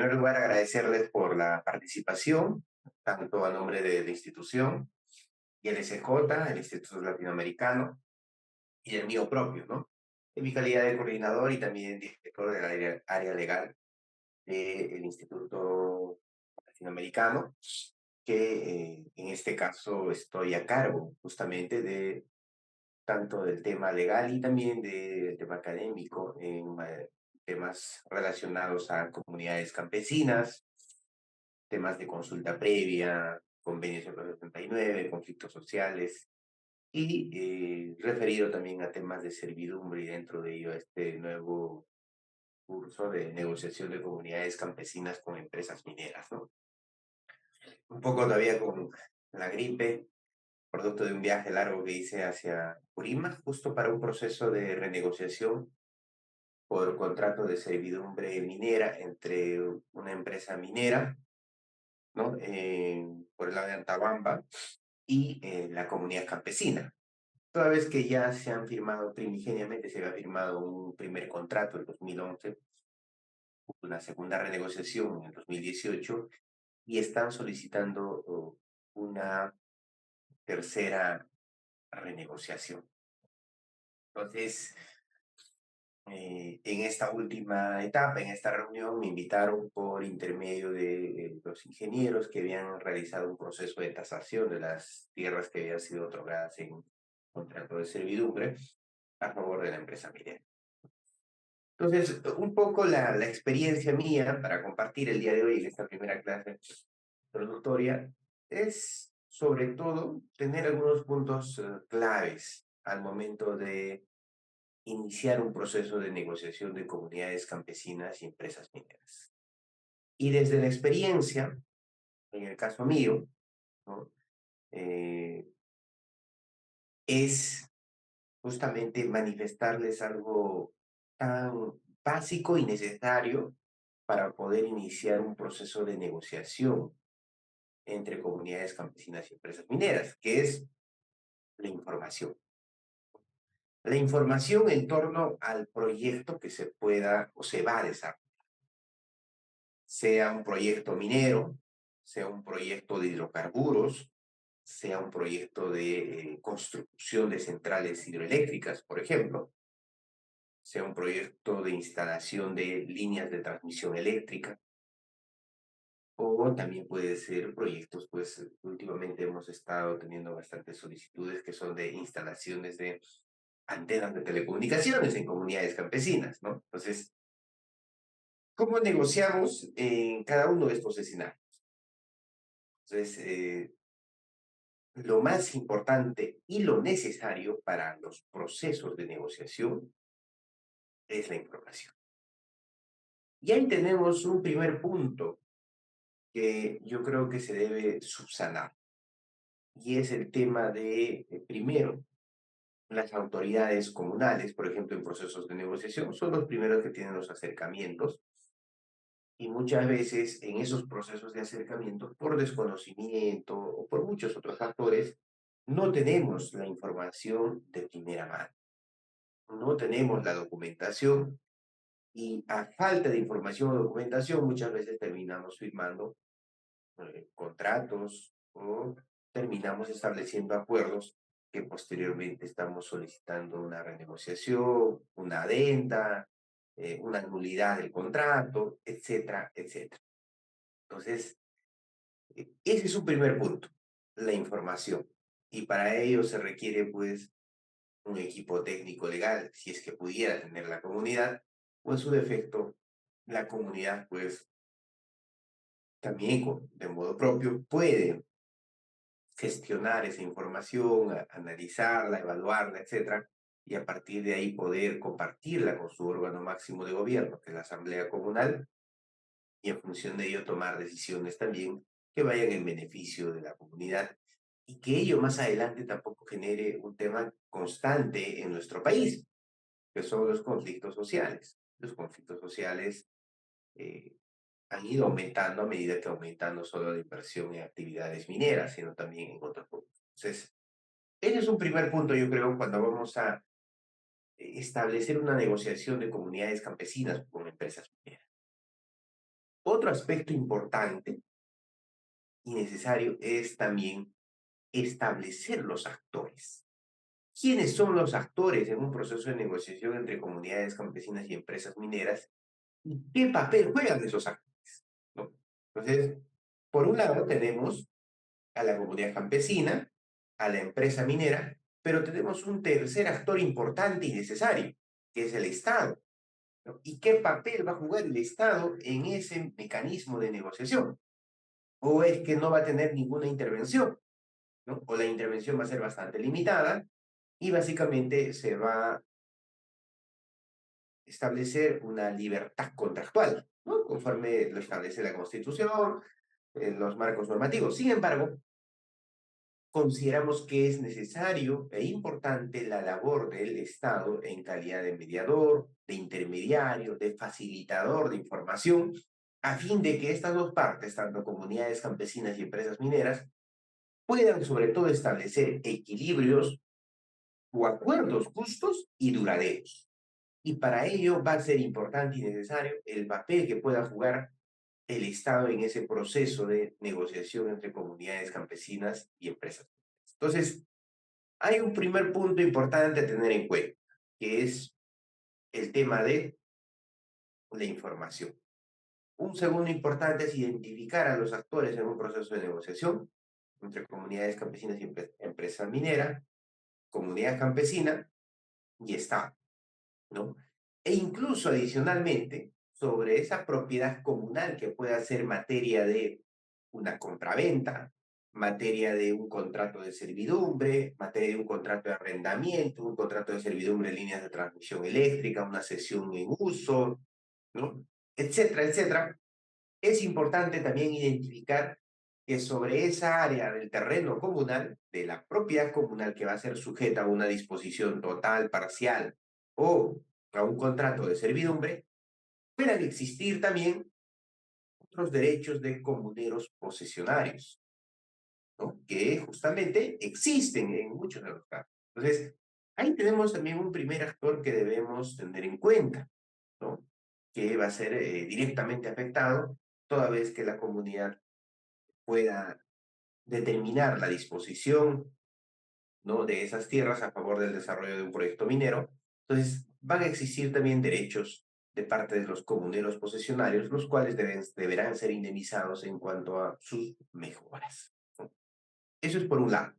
primer lugar, agradecerles por la participación, tanto a nombre de la institución y el SJ, el Instituto Latinoamericano, y el mío propio, ¿no? En mi calidad de coordinador y también director del área legal del Instituto Latinoamericano, que en este caso estoy a cargo justamente de tanto del tema legal y también del tema académico en temas relacionados a comunidades campesinas, temas de consulta previa, convenio 179, conflictos sociales y referido también a temas de servidumbre y dentro de ello este nuevo curso de negociación de comunidades campesinas con empresas mineras, ¿no? Un poco todavía con la gripe, producto de un viaje largo que hice hacia Purima, justo para un proceso de renegociación por contrato de servidumbre minera entre una empresa minera, ¿no? Por el lado de Antabamba y la comunidad campesina. Toda vez que ya se han firmado, primigeniamente se había firmado un primer contrato en 2011, una segunda renegociación en el 2018 y están solicitando una tercera renegociación. Entonces, en esta última etapa, en esta reunión, me invitaron por intermedio de los ingenieros que habían realizado un proceso de tasación de las tierras que habían sido otorgadas en contrato de servidumbre a favor de la empresa minera. Entonces, un poco la experiencia mía para compartir el día de hoy en esta primera clase introductoria es sobre todo tener algunos puntos claves al momento de iniciar un proceso de negociación de comunidades campesinas y empresas mineras. Y desde la experiencia, en el caso mío, ¿no? Eh, es justamente manifestarles algo tan básico y necesario para poder iniciar un proceso de negociación entre comunidades campesinas y empresas mineras, que es la información. La información en torno al proyecto que se pueda o se va a desarrollar, sea un proyecto minero, sea un proyecto de hidrocarburos, sea un proyecto de construcción de centrales hidroeléctricas, por ejemplo, sea un proyecto de instalación de líneas de transmisión eléctrica, o también puede ser proyectos, pues últimamente hemos estado teniendo bastantes solicitudes que son de instalaciones de antenas de telecomunicaciones en comunidades campesinas, ¿no? Entonces, ¿cómo negociamos en cada uno de estos escenarios? Entonces, lo más importante y lo necesario para los procesos de negociación es la información. Y ahí tenemos un primer punto que yo creo que se debe subsanar, y es el tema de, primero, las autoridades comunales, por ejemplo, en procesos de negociación, son los primeros que tienen los acercamientos y muchas veces en esos procesos de acercamiento, por desconocimiento o por muchos otros factores, no tenemos la información de primera mano, no tenemos la documentación y a falta de información o documentación muchas veces terminamos firmando contratos o terminamos estableciendo acuerdos que posteriormente estamos solicitando una renegociación, una adenda, una nulidad del contrato, etcétera, etcétera. Entonces, ese es un primer punto, la información. Y para ello se requiere, pues, un equipo técnico legal, si es que pudiera tener la comunidad, o en su defecto, la comunidad, pues, también de modo propio puede gestionar esa información, analizarla, evaluarla, etcétera, y a partir de ahí poder compartirla con su órgano máximo de gobierno, que es la Asamblea Comunal, y en función de ello tomar decisiones también que vayan en beneficio de la comunidad y que ello más adelante tampoco genere un tema constante en nuestro país, que son los conflictos sociales. Los conflictos sociales eh, han ido aumentando a medida que aumenta no solo la inversión en actividades mineras, sino también en otros puntos. Entonces, ese es un primer punto, yo creo, cuando vamos a establecer una negociación de comunidades campesinas con empresas mineras. Otro aspecto importante y necesario es también establecer los actores. ¿Quiénes son los actores en un proceso de negociación entre comunidades campesinas y empresas mineras? ¿Y qué papel juegan esos actores? ¿No? Entonces, por un lado tenemos a la comunidad campesina, a la empresa minera, pero tenemos un tercer actor importante y necesario, que es el Estado. ¿No? ¿Y qué papel va a jugar el Estado en ese mecanismo de negociación? ¿O es que no va a tener ninguna intervención? ¿No? O la intervención va a ser bastante limitada y básicamente se va a establecer una libertad contractual, ¿no? Conforme lo establece la Constitución, los marcos normativos. Sin embargo, consideramos que es necesario e importante la labor del Estado en calidad de mediador, de intermediario, de facilitador de información, a fin de que estas dos partes, tanto comunidades campesinas y empresas mineras, puedan sobre todo establecer equilibrios o acuerdos justos y duraderos. Y para ello va a ser importante y necesario el papel que pueda jugar el Estado en ese proceso de negociación entre comunidades campesinas y empresas. Entonces, hay un primer punto importante a tener en cuenta, que es el tema de la información. Un segundo importante es identificar a los actores en un proceso de negociación entre comunidades campesinas y empresa minera, comunidad campesina y Estado, ¿no? E incluso adicionalmente, sobre esa propiedad comunal que pueda ser materia de una compraventa, materia de un contrato de servidumbre, materia de un contrato de arrendamiento, un contrato de servidumbre en líneas de transmisión eléctrica, una cesión en uso, ¿no? Etcétera, etcétera. Es importante también identificar que sobre esa área del terreno comunal, de la propiedad comunal que va a ser sujeta a una disposición total, parcial o a un contrato de servidumbre, puedan existir también otros derechos de comuneros posesionarios, ¿no? Que justamente existen en muchos de los casos. Entonces, ahí tenemos también un primer actor que debemos tener en cuenta, ¿no? Que va a ser directamente afectado toda vez que la comunidad pueda determinar la disposición, ¿no? De esas tierras a favor del desarrollo de un proyecto minero. Entonces, van a existir también derechos de parte de los comuneros posesionarios, los cuales deberán ser indemnizados en cuanto a sus mejoras, ¿no? Eso es por un lado.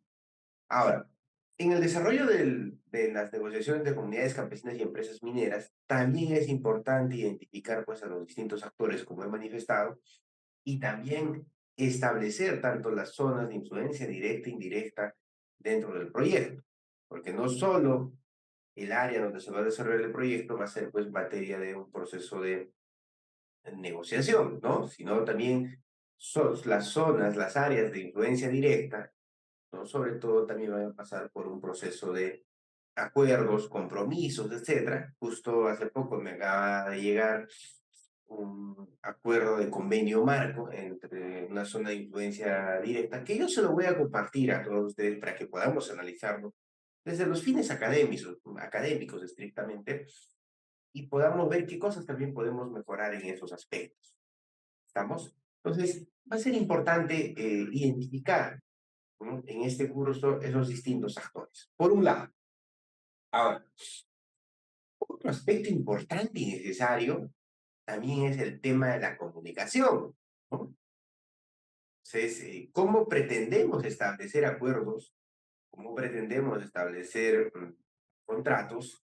Ahora, en el desarrollo de las negociaciones de comunidades campesinas y empresas mineras, también es importante identificar pues, a los distintos actores, como he manifestado, y también establecer tanto las zonas de influencia directa e indirecta dentro del proyecto, porque no solo el área donde se va a desarrollar el proyecto va a ser pues materia de un proceso de negociación, ¿no? Sino también son las zonas, las áreas de influencia directa, ¿no? Sobre todo también van a pasar por un proceso de acuerdos, compromisos, etcétera. Justo hace poco me acaba de llegar un acuerdo de convenio marco entre una zona de influencia directa, que yo se lo voy a compartir a todos ustedes para que podamos analizarlo desde los fines académicos estrictamente, y podamos ver qué cosas también podemos mejorar en esos aspectos. ¿Estamos? Entonces, va a ser importante identificar, ¿no? En este curso esos distintos actores. Por un lado, ahora, otro aspecto importante y necesario también es el tema de la comunicación, ¿no? Entonces, ¿cómo pretendemos establecer acuerdos? ¿Cómo pretendemos establecer contratos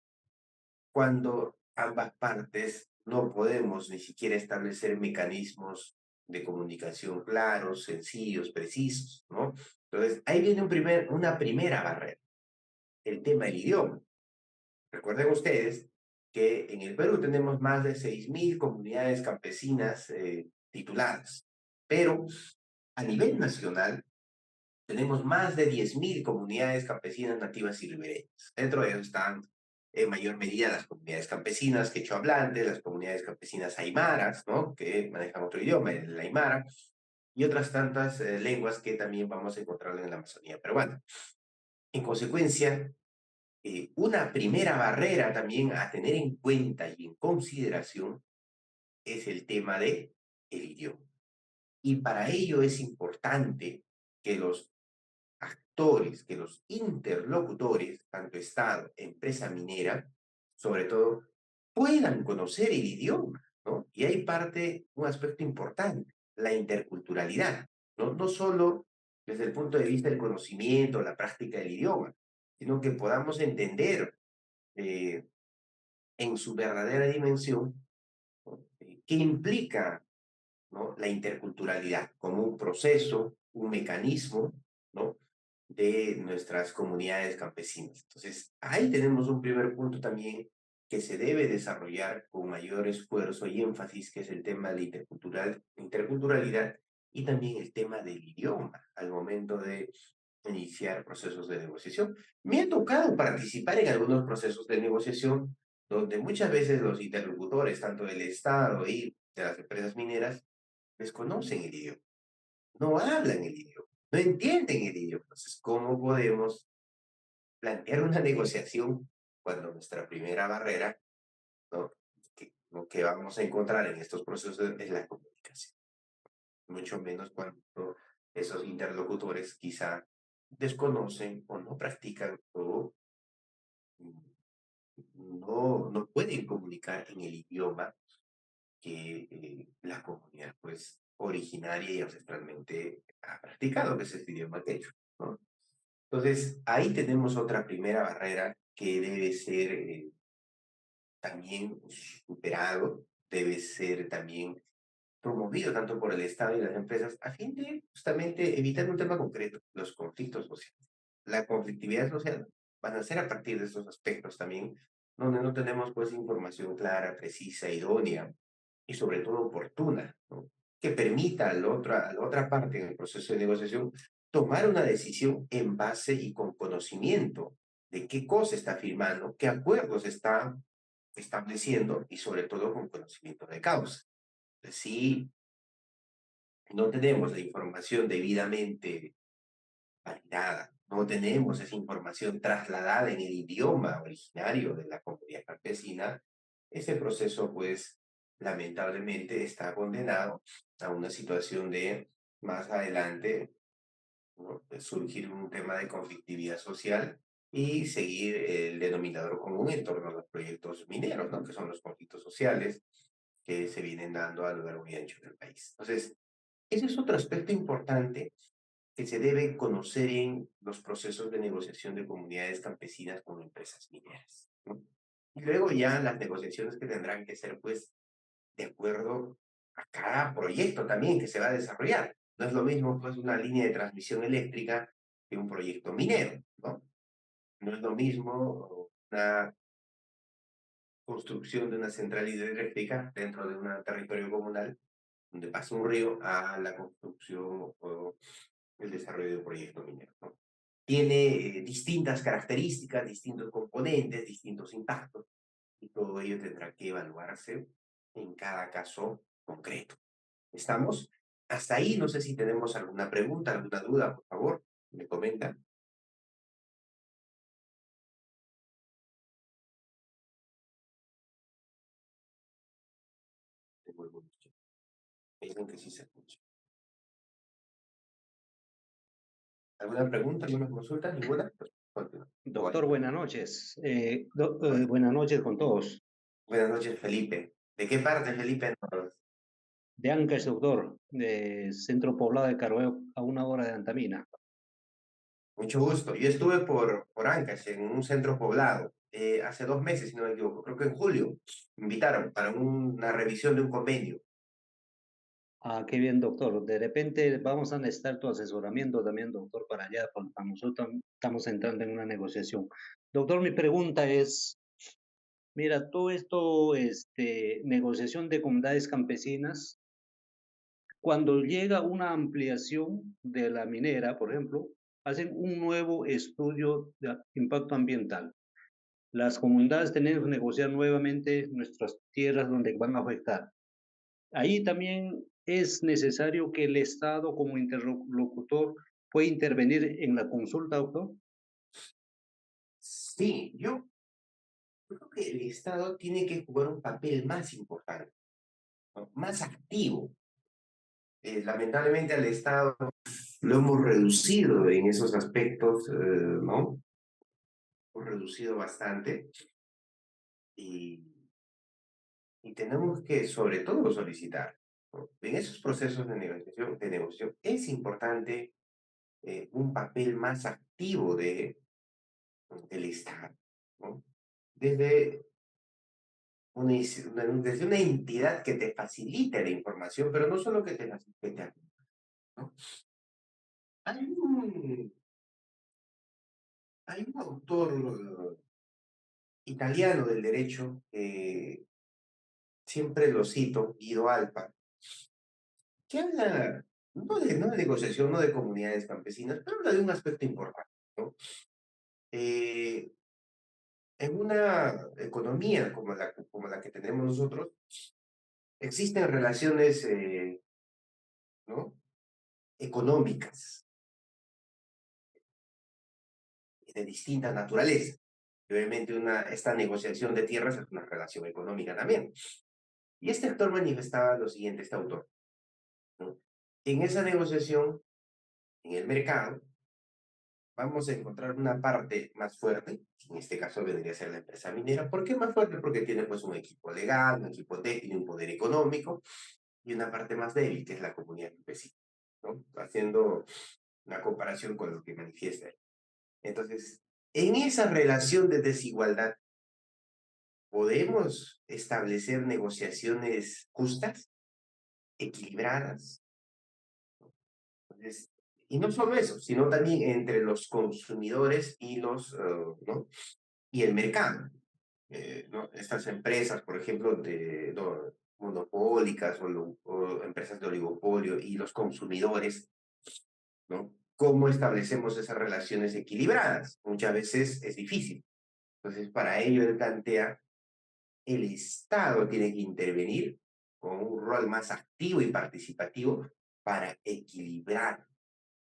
cuando ambas partes no podemos ni siquiera establecer mecanismos de comunicación claros, sencillos, precisos, ¿no? Entonces, ahí viene una primera barrera, el tema del idioma. Recuerden ustedes que en el Perú tenemos más de 6.000 comunidades campesinas tituladas, pero a nivel nacional tenemos más de 10.000 comunidades campesinas nativas y ribereñas. Dentro de ellos están en mayor medida las comunidades campesinas quechohablantes, las comunidades campesinas aymaras, ¿no? Que manejan otro idioma, el aymara, y otras tantas lenguas que también vamos a encontrar en la Amazonía peruana. En consecuencia, una primera barrera también a tener en cuenta y en consideración es el tema de el idioma. Y para ello es importante que los actores, que los interlocutores, tanto Estado, empresa minera, sobre todo, puedan conocer el idioma, ¿no? Y hay un aspecto importante, la interculturalidad, ¿no? No solo desde el punto de vista del conocimiento, la práctica del idioma, sino que podamos entender eh, en su verdadera dimensión, ¿no? ¿Qué implica, ¿no? La interculturalidad como un proceso, un mecanismo, ¿no? De nuestras comunidades campesinas. Entonces, ahí tenemos un primer punto también que se debe desarrollar con mayor esfuerzo y énfasis, que es el tema de la interculturalidad y también el tema del idioma al momento de iniciar procesos de negociación. Me ha tocado participar en algunos procesos de negociación donde muchas veces los interlocutores, tanto del Estado y de las empresas mineras, desconocen el idioma, no hablan el idioma, no entienden el idioma. Entonces, ¿cómo podemos plantear una negociación cuando nuestra primera barrera, ¿no? Lo que vamos a encontrar en estos procesos es la comunicación? Mucho menos cuando esos interlocutores quizá desconocen o no practican o no pueden comunicar en el idioma que la comunidad pues originaria y ancestralmente ha practicado, que es el idioma quechua, ¿no? Entonces, ahí tenemos otra primera barrera que debe ser también superado, debe ser también promovido tanto por el Estado y las empresas a fin de justamente evitar un tema concreto, los conflictos sociales. La conflictividad social van a ser a partir de estos aspectos también, donde no tenemos pues información clara, precisa, idónea y sobre todo oportuna, ¿no? Que permita a la otra parte en el proceso de negociación tomar una decisión en base y con conocimiento de qué cosa está firmando, qué acuerdos está estableciendo y sobre todo con conocimiento de causa. Si no tenemos la información debidamente validada, no tenemos esa información trasladada en el idioma originario de la comunidad campesina, ese proceso, pues, lamentablemente está condenado a una situación de más adelante, ¿no? De surgir un tema de conflictividad social y seguir el denominador común en torno a los proyectos mineros, ¿no? Que son los conflictos sociales que se vienen dando a lo largo y ancho del país. Entonces, ese es otro aspecto importante que se debe conocer en los procesos de negociación de comunidades campesinas con empresas mineras, ¿no? Y luego ya las negociaciones que tendrán que ser, pues, de acuerdo a cada proyecto también que se va a desarrollar. No es lo mismo, pues, una línea de transmisión eléctrica que un proyecto minero, ¿no? No es lo mismo una construcción de una central hidroeléctrica dentro de un territorio comunal donde pasa un río a la construcción o el desarrollo de un proyecto minero, ¿no? Tiene distintas características, distintos componentes, distintos impactos, y todo ello tendrá que evaluarse en cada caso concreto. ¿Estamos? Hasta ahí, no sé si tenemos alguna pregunta, alguna duda, por favor, me comentan. Muy bueno. Me dicen que sí se escucha. ¿Alguna pregunta, alguna consulta? ¿Ninguna? Pues, continúa. Voy. Doctor, buenas noches. Bueno, Buenas noches con todos. buenas noches, Felipe. ¿De qué parte, Felipe? De Ancash, doctor, de Centro Poblado de Carueo, a 1 hora de Antamina. Mucho gusto. Yo estuve por Ancash, en un centro poblado, hace 2 meses, si no me equivoco, creo que en julio. Me invitaron para una revisión de un convenio. Ah, qué bien, doctor. De repente vamos a necesitar tu asesoramiento también, doctor, para allá, porque para nosotros estamos entrando en una negociación. Doctor, mi pregunta es, mira, todo esto, negociación de comunidades campesinas, cuando llega una ampliación de la minera, por ejemplo, hacen un nuevo estudio de impacto ambiental. Las comunidades tenemos que negociar nuevamente nuestras tierras donde van a afectar. Ahí también es necesario que el Estado como interlocutor pueda intervenir en la consulta, doctor. Sí, yo creo que el Estado tiene que jugar un papel más importante, ¿no? Más activo. Lamentablemente al Estado lo hemos reducido en esos aspectos, ¿no? Hemos reducido bastante y, y tenemos que, sobre todo, solicitar, ¿no? En esos procesos de negociación es importante un papel más activo del Estado, ¿no? Desde desde una entidad que te facilite la información, pero no solo que te facilite, ¿no? Hay un, hay un autor italiano del derecho, siempre lo cito, Guido Alpa, que habla no de negociación, no de comunidades campesinas, pero habla de un aspecto importante, ¿no? Eh, en una economía como la que tenemos nosotros, existen relaciones, ¿no? Económicas de distinta naturaleza. Y obviamente esta negociación de tierras es una relación económica también. Y este actor manifestaba lo siguiente, este autor, ¿no? En esa negociación, en el mercado, vamos a encontrar una parte más fuerte, que en este caso vendría a ser la empresa minera. ¿Por qué más fuerte? Porque tiene pues un equipo legal, un equipo técnico, un poder económico, y una parte más débil, que es la comunidad campesina, ¿no? Haciendo una comparación con lo que manifiesta él. Entonces, en esa relación de desigualdad, ¿podemos establecer negociaciones justas, equilibradas? Entonces, y no solo eso, sino también entre los consumidores y ¿no? Y el mercado. ¿No? Estas empresas, por ejemplo, monopólicas o empresas de oligopolio y los consumidores, ¿no? ¿Cómo establecemos esas relaciones equilibradas? Muchas veces es difícil. Entonces, para ello él plantea, el Estado tiene que intervenir con un rol más activo y participativo para equilibrar,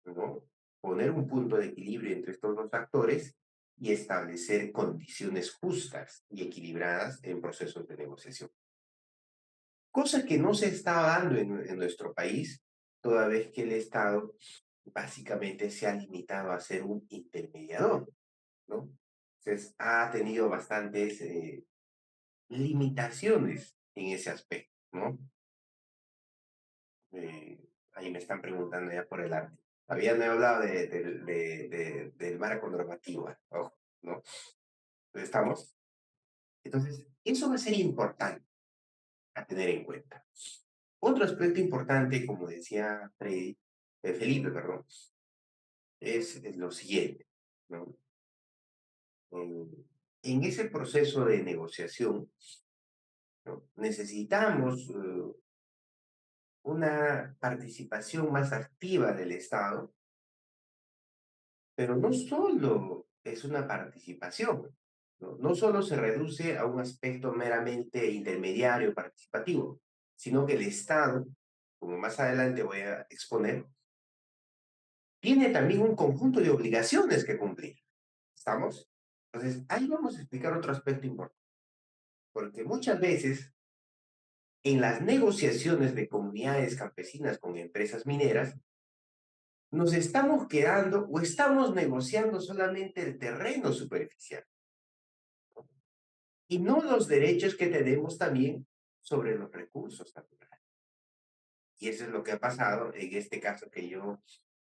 ¿no? Poner un punto de equilibrio entre estos dos actores y establecer condiciones justas y equilibradas en procesos de negociación. Cosa que no se está dando en nuestro país, toda vez que el Estado básicamente se ha limitado a ser un intermediador, ¿no? Entonces, ha tenido bastantes limitaciones en ese aspecto, ¿no? Ahí me están preguntando ya por el arte. Todavía no he hablado del marco normativo, ojo, ¿no? ¿Estamos? Entonces, eso va a ser importante a tener en cuenta. Otro aspecto importante, como decía Felipe, perdón, es lo siguiente, ¿no? En ese proceso de negociación, ¿no? Necesitamos una participación más activa del Estado, pero no solo es una participación, ¿no? No solo se reduce a un aspecto meramente intermediario participativo, sino que el Estado, como más adelante voy a exponer, tiene también un conjunto de obligaciones que cumplir. ¿Estamos? Entonces, ahí vamos a explicar otro aspecto importante, porque muchas veces en las negociaciones de comunidades campesinas con empresas mineras, nos estamos quedando o estamos negociando solamente el terreno superficial y no los derechos que tenemos también sobre los recursos naturales. Y eso es lo que ha pasado en este caso que yo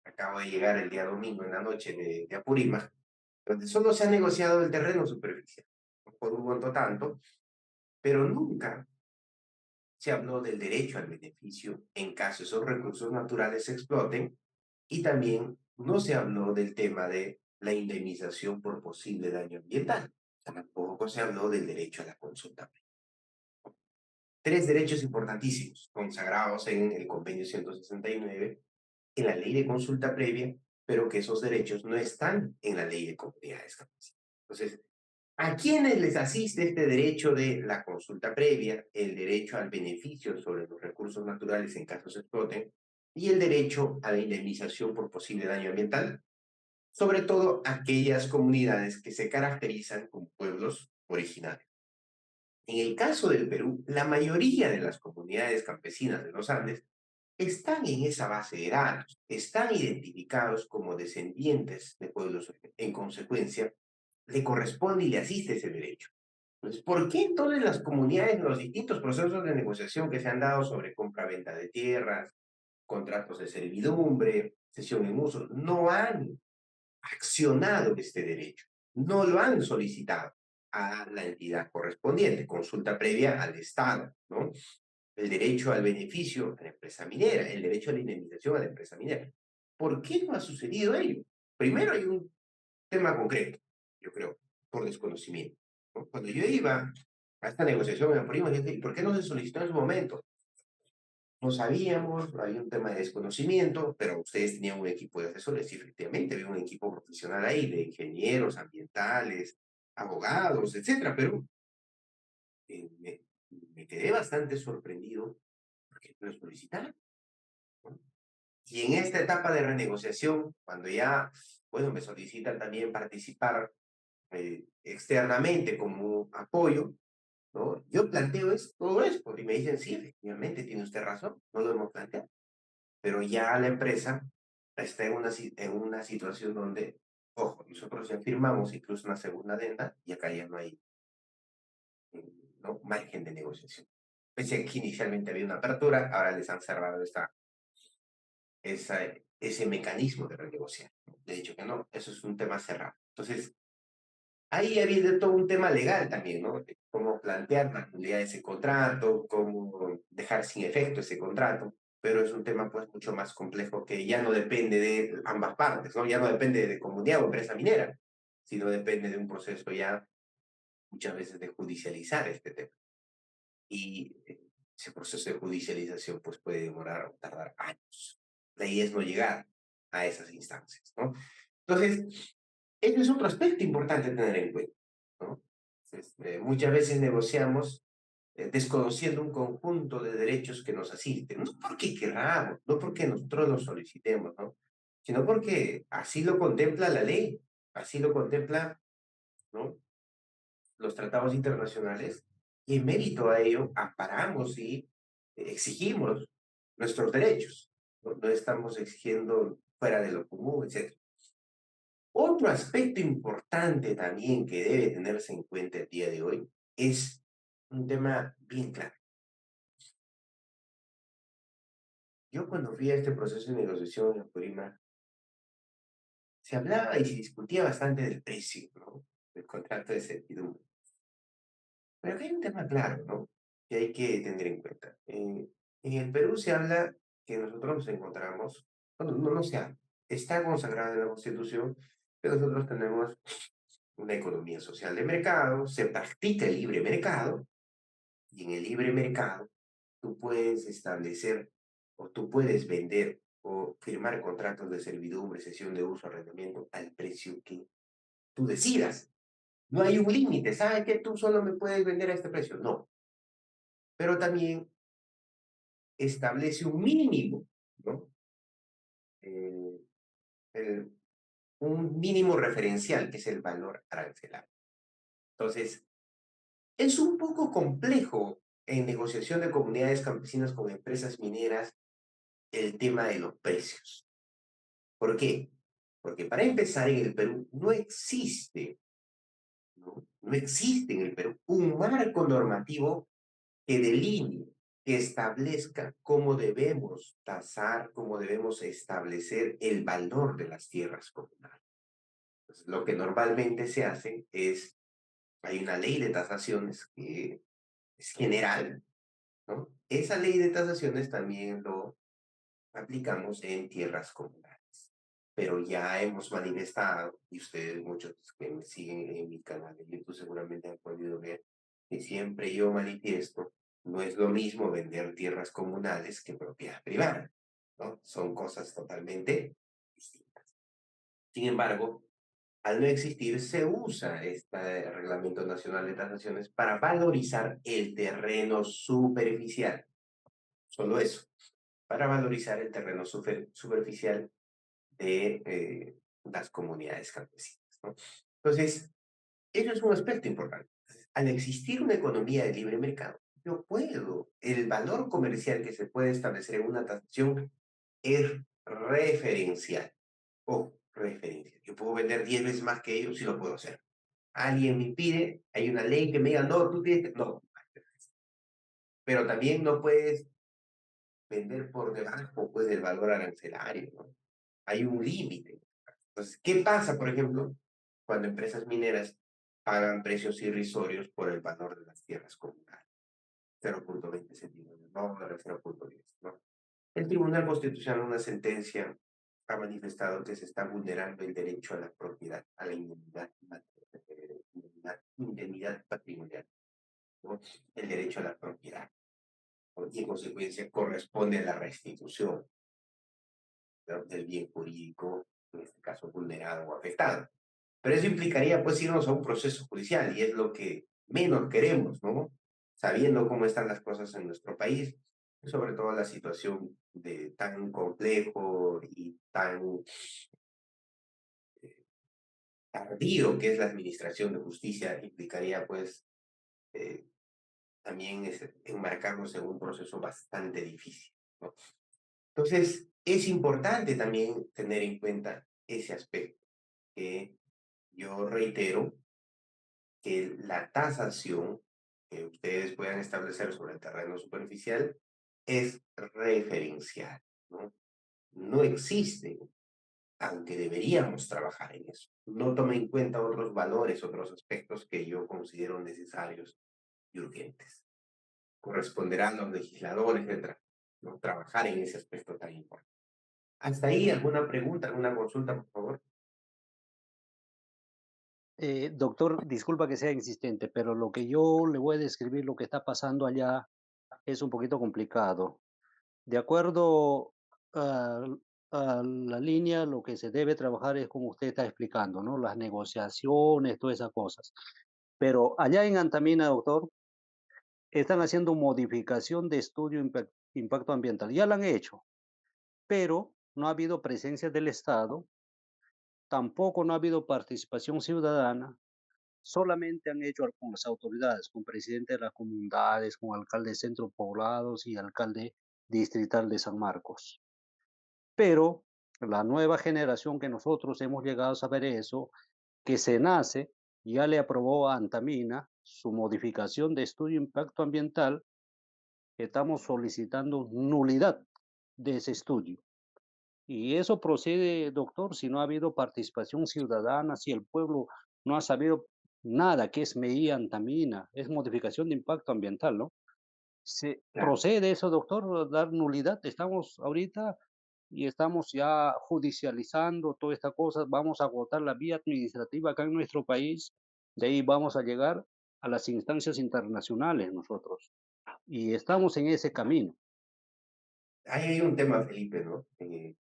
acabo de llegar el día domingo en la noche de Apurímac, donde solo se ha negociado el terreno superficial por un monto tanto, pero nunca se habló del derecho al beneficio en caso esos recursos naturales se exploten y también no se habló del tema de la indemnización por posible daño ambiental. Tampoco se habló del derecho a la consulta. Tres derechos importantísimos consagrados en el convenio 169, en la ley de consulta previa, pero que esos derechos no están en la ley de comunidades campesinas. Entonces, ¿a quiénes les asiste este derecho de la consulta previa, el derecho al beneficio sobre los recursos naturales en caso se exploten y el derecho a la indemnización por posible daño ambiental? Sobre todo aquellas comunidades que se caracterizan como pueblos originarios. En el caso del Perú, la mayoría de las comunidades campesinas de los Andes están en esa base de datos, están identificados como descendientes de pueblos. En consecuencia, le corresponde y le asiste ese derecho. Entonces, ¿por qué entonces las comunidades en los distintos procesos de negociación que se han dado sobre compra-venta de tierras, contratos de servidumbre, cesión en uso, no han accionado este derecho? No lo han solicitado a la entidad correspondiente, consulta previa al Estado, ¿no? El derecho al beneficio a la empresa minera, el derecho a la indemnización a la empresa minera. ¿Por qué no ha sucedido ello? Primero hay un tema concreto, yo creo, por desconocimiento, ¿no? Cuando yo iba a esta negociación en Primo, yo dije, ¿por qué no se solicitó en su momento? No sabíamos, hay un tema de desconocimiento, pero ustedes tenían un equipo de asesores y efectivamente había un equipo profesional ahí de ingenieros ambientales, abogados, etcétera, pero me, me quedé bastante sorprendido porque no lo solicitaron, ¿no? Y en esta etapa de renegociación, cuando ya, bueno, me solicitan también participar externamente como apoyo, ¿no? Yo planteo todo esto y me dicen, sí, efectivamente, tiene usted razón, no lo hemos planteado, pero ya la empresa está en una situación donde, ojo, nosotros ya firmamos incluso una segunda adenda y acá ya no hay, ¿no?, margen de negociación. Pese a que inicialmente había una apertura, ahora les han cerrado esa, ese mecanismo de renegociar, ¿no? De hecho que no, eso es un tema cerrado. Entonces, ahí había todo un tema legal también, ¿no? De cómo plantear la nulidad de ese contrato, cómo dejar sin efecto ese contrato, pero es un tema pues mucho más complejo que ya no depende de ambas partes, ¿no? Ya no depende de comunidad o empresa minera, sino depende de un proceso ya muchas veces de judicializar este tema. Y ese proceso de judicialización pues puede demorar o tardar años. La idea es no llegar a esas instancias, ¿no? Entonces, ese es otro aspecto importante a tener en cuenta, ¿no? Entonces, muchas veces negociamos desconociendo un conjunto de derechos que nos asisten, no porque queramos, no porque nosotros los solicitemos, ¿no? Sino porque así lo contempla la ley, así lo contempla, ¿no?, los tratados internacionales, y en mérito a ello amparamos y exigimos nuestros derechos, ¿no? No estamos exigiendo fuera de lo común, etc. Otro aspecto importante también que debe tenerse en cuenta el día de hoy es un tema bien claro. Yo cuando fui a este proceso de negociación en Purima, se hablaba y se discutía bastante del precio, ¿no?, del contrato de servidumbre. Pero aquí hay un tema claro, ¿no?, que hay que tener en cuenta. En el Perú se habla que nosotros nos encontramos, bueno, no se habla, está consagrado en la Constitución que nosotros tenemos una economía social de mercado, se practica el libre mercado, y en el libre mercado tú puedes establecer o tú puedes vender o firmar contratos de servidumbre, cesión de uso, arrendamiento al precio que tú decidas. No hay un límite, ¿sabes que tú solo me puedes vender a este precio? No, pero también establece un mínimo, ¿no? Eh, el- un mínimo referencial que es el valor arancelario. Entonces, es un poco complejo en negociación de comunidades campesinas con empresas mineras el tema de los precios. ¿Por qué? Porque para empezar, en el Perú no existe, ¿no? No existe en el Perú un marco normativo que delinee, que establezca cómo debemos tasar, cómo debemos establecer el valor de las tierras comunales. Entonces, lo que normalmente se hace es, hay una ley de tasaciones que es general, ¿no? Esa ley de tasaciones también lo aplicamos en tierras comunales. Pero ya hemos manifestado, y ustedes muchos que me siguen en mi canal de YouTube seguramente han podido ver, que siempre yo manifiesto, no es lo mismo vender tierras comunales que propiedad privada, ¿no? Son cosas totalmente distintas. Sin embargo, al no existir, se usa este Reglamento Nacional de Tasaciones para valorizar el terreno superficial. Solo eso, para valorizar el terreno superficial de las comunidades campesinas, ¿no? Entonces, eso es un aspecto importante. Al existir una economía de libre mercado, yo puedo. El valor comercial que se puede establecer en una tasación es referencial. O referencial. Yo puedo vender 10 veces más que ellos y lo puedo hacer. Alguien me pide, hay una ley que me diga, no, tú tienes que... No, pero también no puedes vender por debajo pues, del valor arancelario, ¿no? Hay un límite. Entonces, ¿qué pasa, por ejemplo, cuando empresas mineras pagan precios irrisorios por el valor de las tierras comunales? 0,20 céntimos de dólar, 0,10, ¿no? El Tribunal Constitucional, en una sentencia, ha manifestado que se está vulnerando el derecho a la propiedad, a la indemnidad patrimonial, ¿no? El derecho a la propiedad, ¿no? Y en consecuencia corresponde a la restitución, ¿no? Del bien jurídico, en este caso vulnerado o afectado. Pero eso implicaría pues irnos a un proceso judicial y es lo que menos queremos, ¿no? Sabiendo cómo están las cosas en nuestro país, sobre todo la situación de tan complejo y tan tardío que es la administración de justicia, implicaría pues eh, también enmarcarnos en un proceso bastante difícil, ¿no? Entonces, es importante también tener en cuenta ese aspecto, que yo reitero que la tasación que ustedes puedan establecer sobre el terreno superficial es referencial, ¿no? No existe, aunque deberíamos trabajar en eso. No tome en cuenta otros valores, otros aspectos que yo considero necesarios y urgentes. Corresponderá a los legisladores, etcétera, ¿no? Trabajar en ese aspecto tan importante. Hasta ahí, ¿alguna pregunta, alguna consulta, por favor? Doctor, disculpa que sea insistente, pero lo que yo le voy a describir, lo que está pasando allá, es un poquito complicado. De acuerdo a, a la línea, lo que se debe trabajar es como usted está explicando, ¿no? Las negociaciones, todas esas cosas. Pero allá en Antamina, doctor, están haciendo modificación de estudio impacto ambiental. Ya lo han hecho, pero no ha habido presencia del Estado, tampoco no ha habido participación ciudadana. Solamente han hecho con las autoridades, con presidente de las comunidades, con alcalde de centros poblados y alcalde distrital de San Marcos. Pero la nueva generación que nosotros hemos llegado a saber eso, que se nace, ya le aprobó a Antamina su modificación de estudio de impacto ambiental. Estamos solicitando nulidad de ese estudio. Y eso procede, doctor, si no ha habido participación ciudadana, si el pueblo no ha sabido nada que es MEI Antamina, es modificación de impacto ambiental, ¿no? ¿Se Claro. procede eso, doctor, dar nulidad? Estamos ahorita y estamos ya judicializando toda esta cosa, vamos a agotar la vía administrativa acá en nuestro país, de ahí vamos a llegar a las instancias internacionales nosotros. Y estamos en ese camino. Ahí hay un tema, Felipe, ¿no?